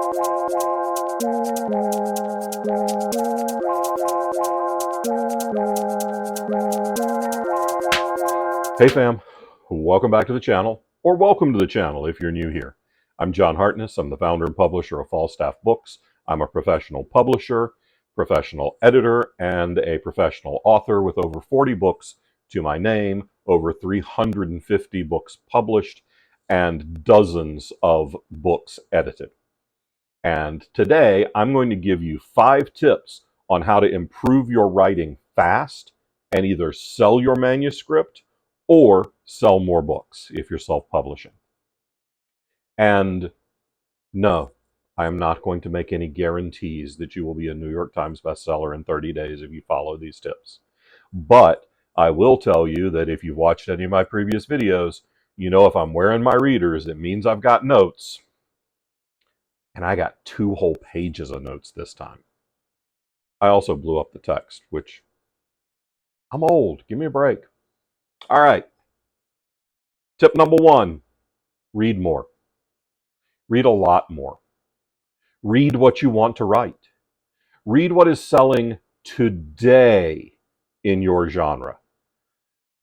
Hey fam, welcome back to the channel, or welcome to the channel if you're new here. I'm John Hartness. I'm the founder and publisher of Falstaff Books. I'm a professional publisher, professional editor, and a professional author with over 40 books to my name, over 350 books published, and dozens of books edited. And today I'm going to give you 5 tips on how to improve your writing fast and either sell your manuscript or sell more books if you're self-publishing. And no, I am not going to make any guarantees that you will be a New York Times bestseller in 30 days if you follow these tips. But I will tell you that if you've watched any of my previous videos, you know if I'm wearing my readers, it means I've got notes. And I got 2 whole pages of notes this time. I also blew up the text, which I'm old. Give me a break. All right. Tip number 1, read more. Read a lot more. Read what you want to write. Read what is selling today in your genre.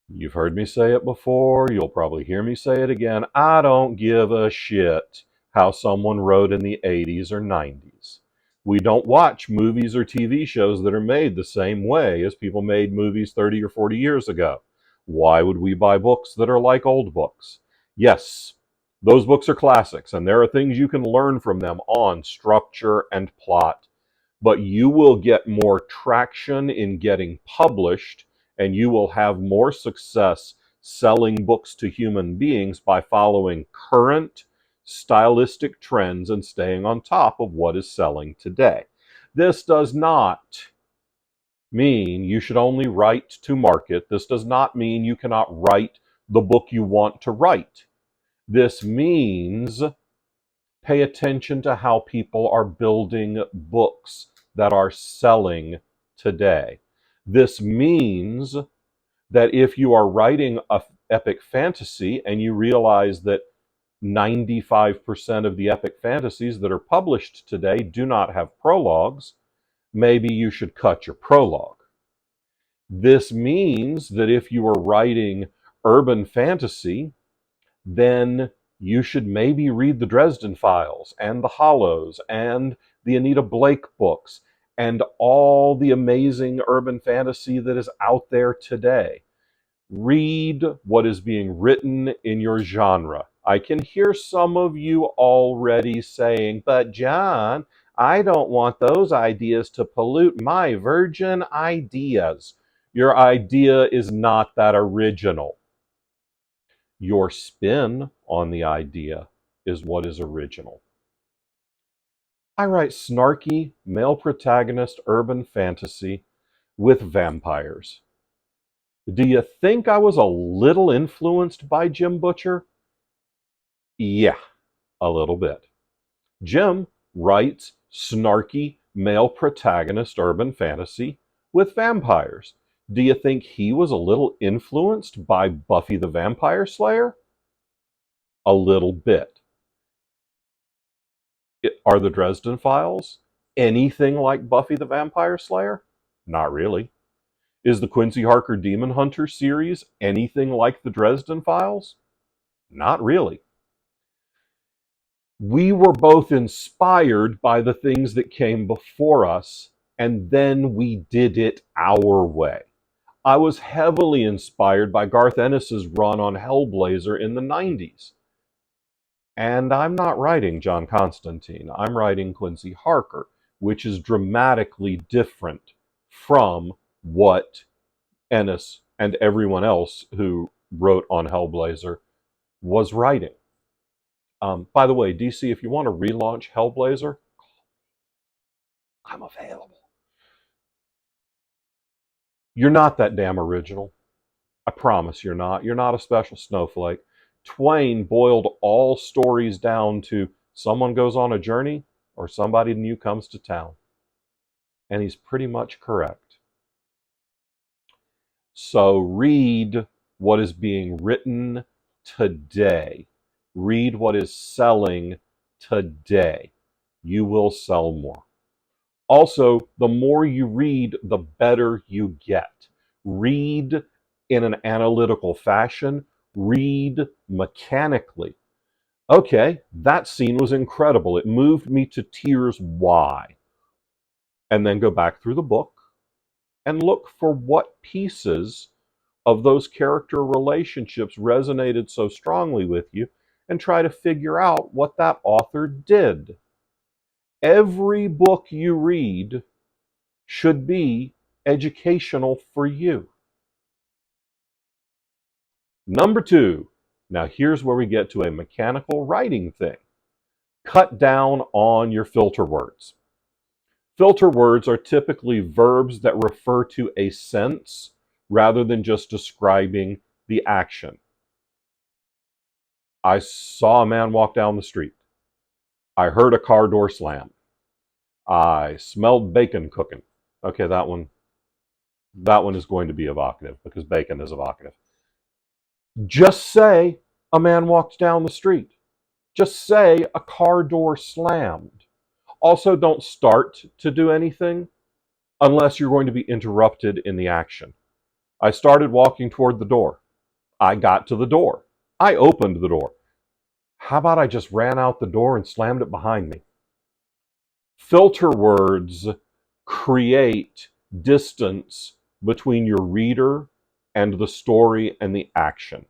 You've heard me say it before. You'll probably hear me say it again. I don't give a shit how someone wrote in the 80s or 90s. We don't watch movies or TV shows that are made the same way as people made movies 30 or 40 years ago. Why would we buy books that are like old books? Yes, those books are classics, and there are things you can learn from them on structure and plot. But you will get more traction in getting published, and you will have more success selling books to human beings by following current stylistic trends and staying on top of what is selling today. This does not mean you should only write to market. This does not mean you cannot write the book you want to write. This means pay attention to how people are building books that are selling today. This means that if you are writing an epic fantasy and you realize that 95% of the epic fantasies that are published today do not have prologues, maybe you should cut your prologue. This means that if you are writing urban fantasy, then you should maybe read the Dresden Files and the Hollows and the Anita Blake books and all the amazing urban fantasy that is out there today. Read what is being written in your genre. I can hear some of you already saying, but John, I don't want those ideas to pollute my virgin ideas. Your idea is not that original. Your spin on the idea is what is original. I write snarky, male protagonist urban fantasy with vampires. Do you think I was a little influenced by Jim Butcher? Yeah, a little bit. Jim writes snarky, male protagonist urban fantasy with vampires. Do you think he was a little influenced by Buffy the Vampire Slayer? A little bit. Are the Dresden Files anything like Buffy the Vampire Slayer? Not really. Is the Quincy Harker Demon Hunter series anything like the Dresden Files? Not really. We were both inspired by the things that came before us, and then we did it our way. I was heavily inspired by Garth Ennis's run on Hellblazer in the 90s. And I'm not writing John Constantine. I'm writing Quincy Harker, which is dramatically different from what Ennis and everyone else who wrote on Hellblazer was writing. By the way, DC, if you want to relaunch Hellblazer, I'm available. You're not that damn original. I promise you're not. You're not a special snowflake. Twain boiled all stories down to someone goes on a journey or somebody new comes to town. And he's pretty much correct. So read what is being written today. Read what is selling today. you will sell more. Also, the more you read, the better you get. Read in an analytical fashion, read mechanically. Okay, that scene was incredible. It moved me to tears. Why? And then go back through the book and look for what pieces of those character relationships resonated so strongly with you and try to figure out what that author did. Every book you read should be educational for you. Number two, now here's where we get to a mechanical writing thing. Cut down on your filter words. Filter words are typically verbs that refer to a sense rather than just describing the action. I saw a man walk down the street. I heard a car door slam. I smelled bacon cooking. Okay, that one is going to be evocative because bacon is evocative. Just say a man walked down the street. Just say a car door slammed. Also, don't start to do anything unless you're going to be interrupted in the action. I started walking toward the door. I got to the door. I opened the door. How about I just ran out the door and slammed it behind me? Filter words create distance between your reader and the story and the action.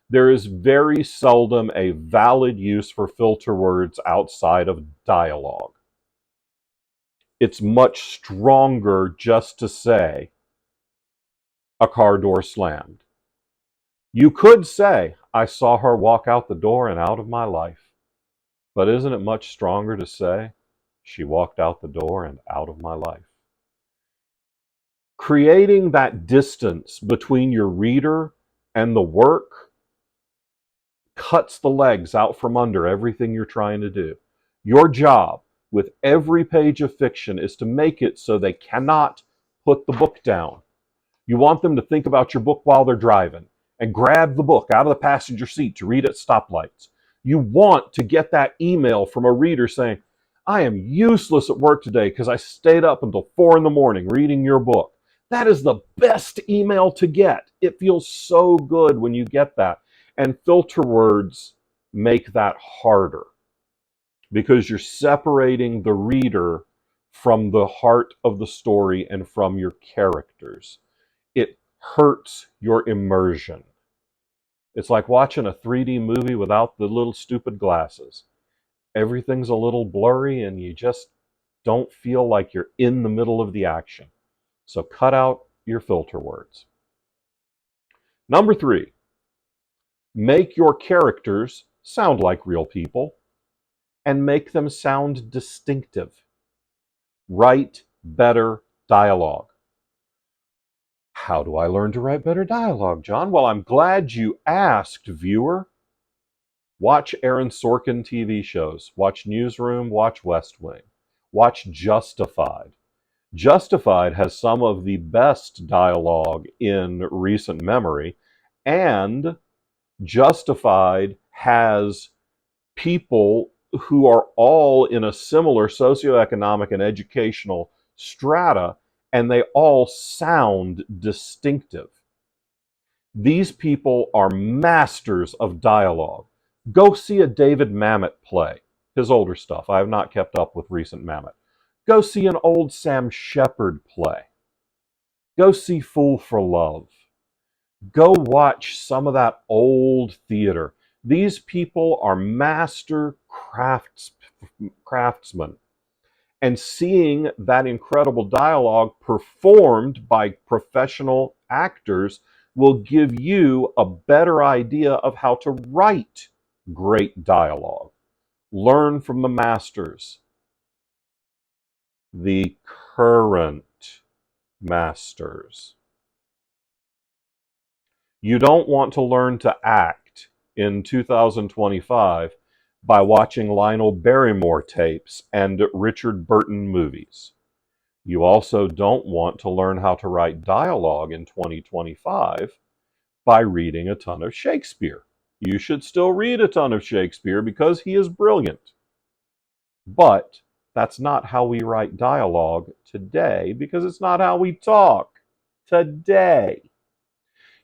There is very seldom a valid use for filter words outside of dialogue. It's much stronger just to say a car door slammed. You could say, I saw her walk out the door and out of my life. But isn't it much stronger to say, she walked out the door and out of my life? Creating that distance between your reader and the work cuts the legs out from under everything you're trying to do. Your job with every page of fiction is to make it so they cannot put the book down. You want them to think about your book while they're driving and grab the book out of the passenger seat to read at stoplights. You want to get that email from a reader saying, I am useless at work today because I stayed up until 4 a.m. reading your book. That is the best email to get. It feels so good when you get that. And filter words make that harder because you're separating the reader from the heart of the story and from your characters. It hurts your immersion. It's like watching a 3D movie without the little stupid glasses. Everything's a little blurry and you just don't feel like you're in the middle of the action. So cut out your filter words. Number three, make your characters sound like real people and make them sound distinctive. Write better dialogue. How do I learn to write better dialogue, John? Well, I'm glad you asked, viewer. Watch Aaron Sorkin TV shows. Watch Newsroom. Watch West Wing. Watch Justified. Justified has some of the best dialogue in recent memory, and Justified has people who are all in a similar socioeconomic and educational strata, and they all sound distinctive. These people are masters of dialogue. Go see a David Mamet play, his older stuff. I have not kept up with recent Mamet. Go see an old Sam Shepard play. Go see Fool for Love. Go watch some of that old theater. These people are master craftsmen. And seeing that incredible dialogue performed by professional actors will give you a better idea of how to write great dialogue. Learn from the masters, the current masters. You don't want to learn to act in 2025 by watching Lionel Barrymore tapes and Richard Burton movies. You also don't want to learn how to write dialogue in 2025 by reading a ton of Shakespeare. You should still read a ton of Shakespeare because he is brilliant. But That's not how we write dialogue today because it's not how we talk today.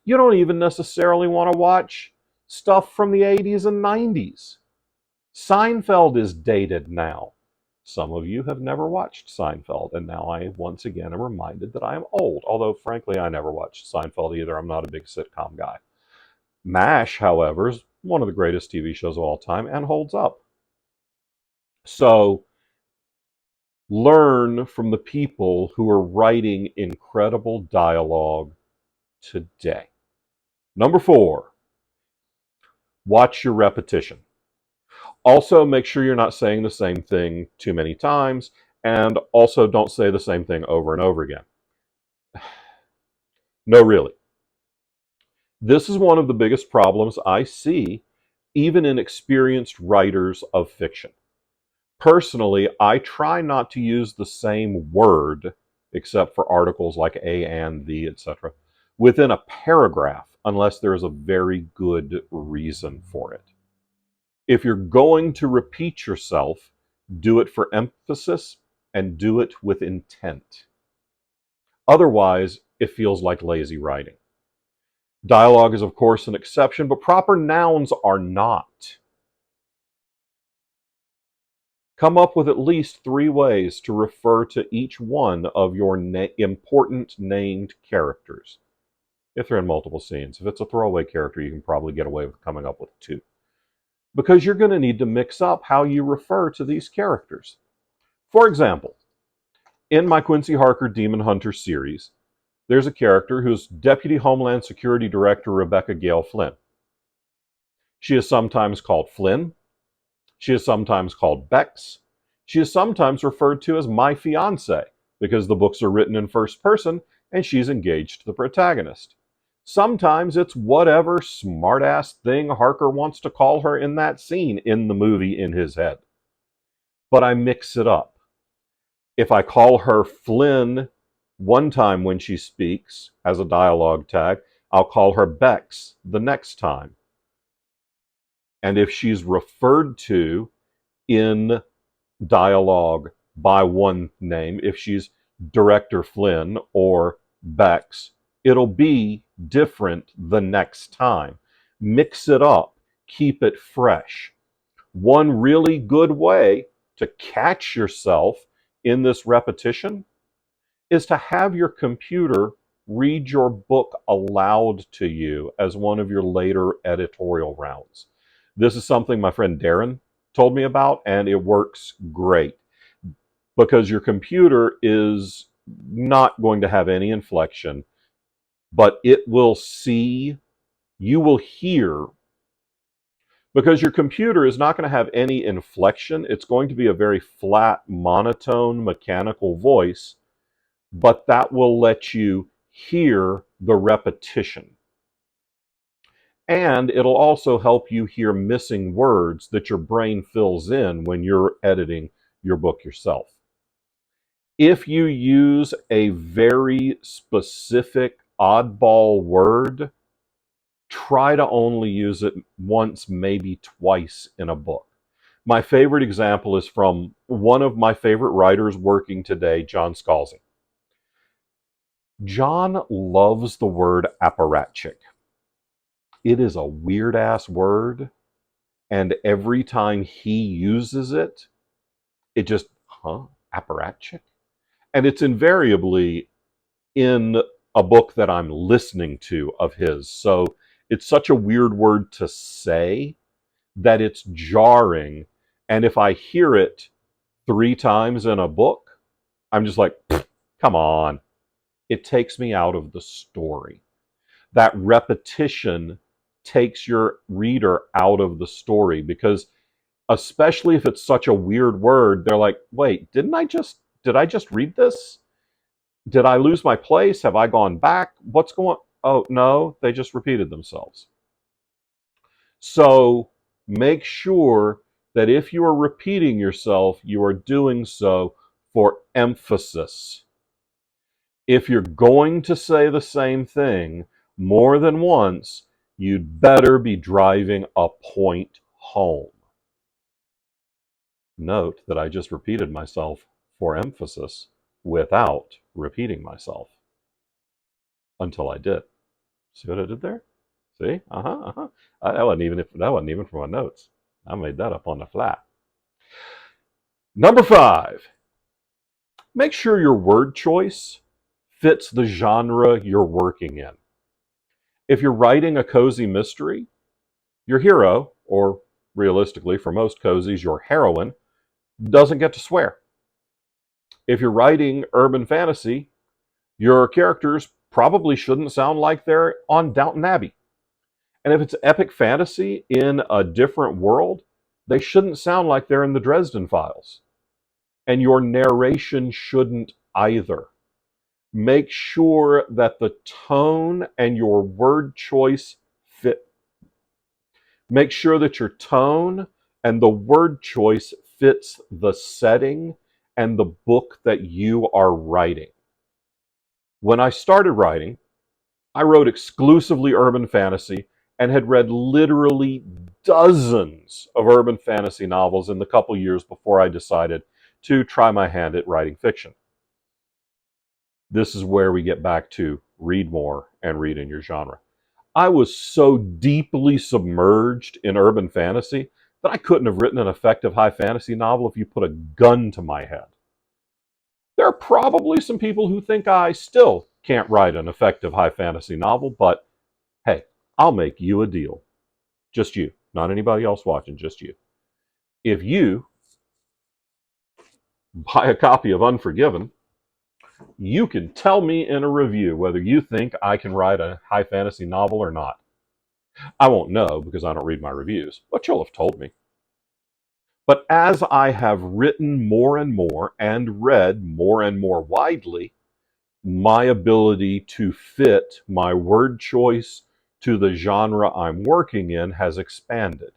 You don't even necessarily want to watch stuff from the 80s and 90s. Seinfeld is dated now. Some of you have never watched Seinfeld, and now I once again am reminded that I am old, although frankly I never watched Seinfeld either. I'm not a big sitcom guy. MASH, however, is one of the greatest TV shows of all time and holds up. So learn from the people who are writing incredible dialogue today. Number 4, watch your repetition. Also, make sure you're not saying the same thing too many times, and also don't say the same thing over and over again. No, really. This is one of the biggest problems I see, even in experienced writers of fiction. Personally, I try not to use the same word, except for articles like a and the, etc., within a paragraph unless there is a very good reason for it. If you're going to repeat yourself, do it for emphasis and do it with intent. Otherwise, it feels like lazy writing. Dialogue is, of course, an exception, but proper nouns are not. Come up with at least 3 ways to refer to each one of your important named characters, if they're in multiple scenes. If it's a throwaway character, you can probably get away with coming up with 2. Because you're going to need to mix up how you refer to these characters. For example, in my Quincy Harker Demon Hunter series, there's a character who's Deputy Homeland Security Director Rebecca Gale Flynn. She is sometimes called Flynn. She is sometimes called Bex. She is sometimes referred to as my fiance because the books are written in first person and she's engaged to the protagonist. Sometimes it's whatever smartass thing Harker wants to call her in that scene in the movie in his head. But I mix it up. If I call her Flynn one time when she speaks as a dialogue tag, I'll call her Bex the next time. And if she's referred to in dialogue by one name, if she's Director Flynn or Bex, it'll be different the next time. Mix it up, keep it fresh. One really good way to catch yourself in this repetition is to have your computer read your book aloud to you as one of your later editorial rounds. This is something my friend Darren told me about, and it works great because your computer is not going to have any inflection, but it will see, you will hear, because your computer is not going to have any inflection. It's going to be a very flat, monotone, mechanical voice, but that will let you hear the repetition. And it'll also help you hear missing words that your brain fills in when you're editing your book yourself. If you use a very specific oddball word, try to only use it once, maybe twice in a book. My favorite example is from one of my favorite writers working today, John Scalzi. John loves the word apparatchik. It is a weird-ass word, and every time he uses it, it just, apparatchik? And it's invariably in a book that I'm listening to of his. So it's such a weird word to say that it's jarring. And if I hear it 3 times in a book, I'm just like, come on. It takes me out of the story. That repetition takes your reader out of the story because, especially if it's such a weird word, they're like, wait, did I just read this? Did I lose my place? Have I gone back? What's going on? Oh, no, they just repeated themselves. So make sure that if you are repeating yourself, you are doing so for emphasis. If you're going to say the same thing more than once, you'd better be driving a point home. Note that I just repeated myself for emphasis without repeating myself until I did. See what I did there? See? That wasn't even from my notes. I made that up on the fly. Number 5, make sure your word choice fits the genre you're working in. If you're writing a cozy mystery, your hero, or realistically for most cozies, your heroine, doesn't get to swear. If you're writing urban fantasy, your characters probably shouldn't sound like they're on Downton Abbey. And if it's epic fantasy in a different world, they shouldn't sound like they're in the Dresden Files. And your narration shouldn't either. Make sure that the tone and your word choice fit. Make sure that your tone and the word choice fits the setting and the book that you are writing. When I started writing, I wrote exclusively urban fantasy and had read literally dozens of urban fantasy novels in the couple years before I decided to try my hand at writing fiction. This is where we get back to read more and read in your genre. I was so deeply submerged in urban fantasy that I couldn't have written an effective high fantasy novel if you put a gun to my head. There are probably some people who think I still can't write an effective high fantasy novel, but hey, I'll make you a deal. Just you, not anybody else watching, just you. If you buy a copy of Unforgiven, you can tell me in a review whether you think I can write a high fantasy novel or not. I won't know because I don't read my reviews, but you'll have told me. But as I have written more and read more and more widely, my ability to fit my word choice to the genre I'm working in has expanded.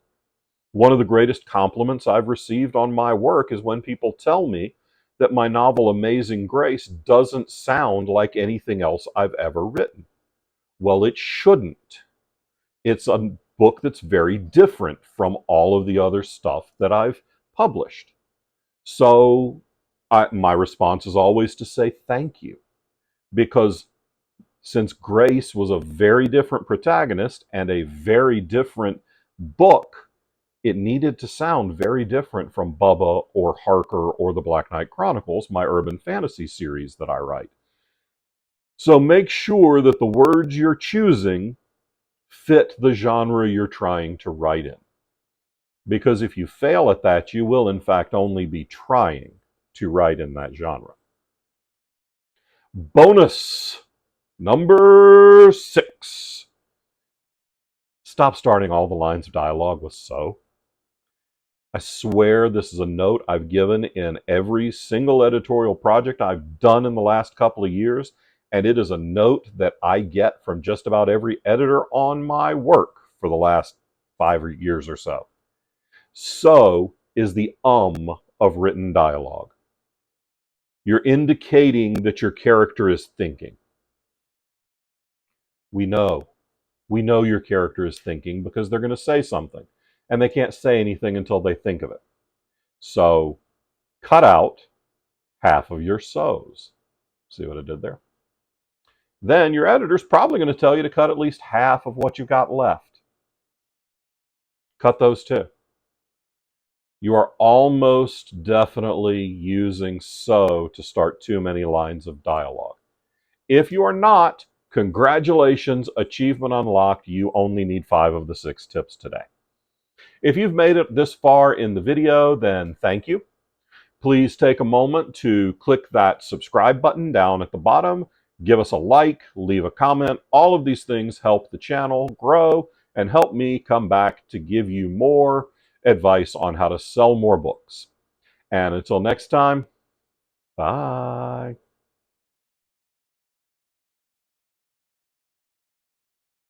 One of the greatest compliments I've received on my work is when people tell me that my novel Amazing Grace doesn't sound like anything else I've ever written. Well, it shouldn't. It's a book that's very different from all of the other stuff that I've published. So my response is always to say thank you, because since Grace was a very different protagonist and a very different book, it needed to sound very different from Bubba or Harker or the Black Knight Chronicles, my urban fantasy series that I write. So make sure that the words you're choosing fit the genre you're trying to write in. Because if you fail at that, you will in fact only be trying to write in that genre. Bonus number 6. Stop starting all the lines of dialogue with "so." I swear this is a note I've given in every single editorial project I've done in the last couple of years, and it is a note that I get from just about every editor on my work for the last 5 years or so. So is the of written dialogue. You're indicating that your character is thinking. We know your character is thinking because they're going to say something, and they can't say anything until they think of it. So cut out half of your so's. See what I did there? Then your editor's probably going to tell you to cut at least half of what you've got left. Cut those too. You are almost definitely using "so" to start too many lines of dialogue. If you are not, congratulations, achievement unlocked. You only need 5 of the 6 tips today. If you've made it this far in the video, then thank you. Please take a moment to click that subscribe button down at the bottom. Give us a like, leave a comment. All of these things help the channel grow and help me come back to give you more advice on how to sell more books. And until next time, bye.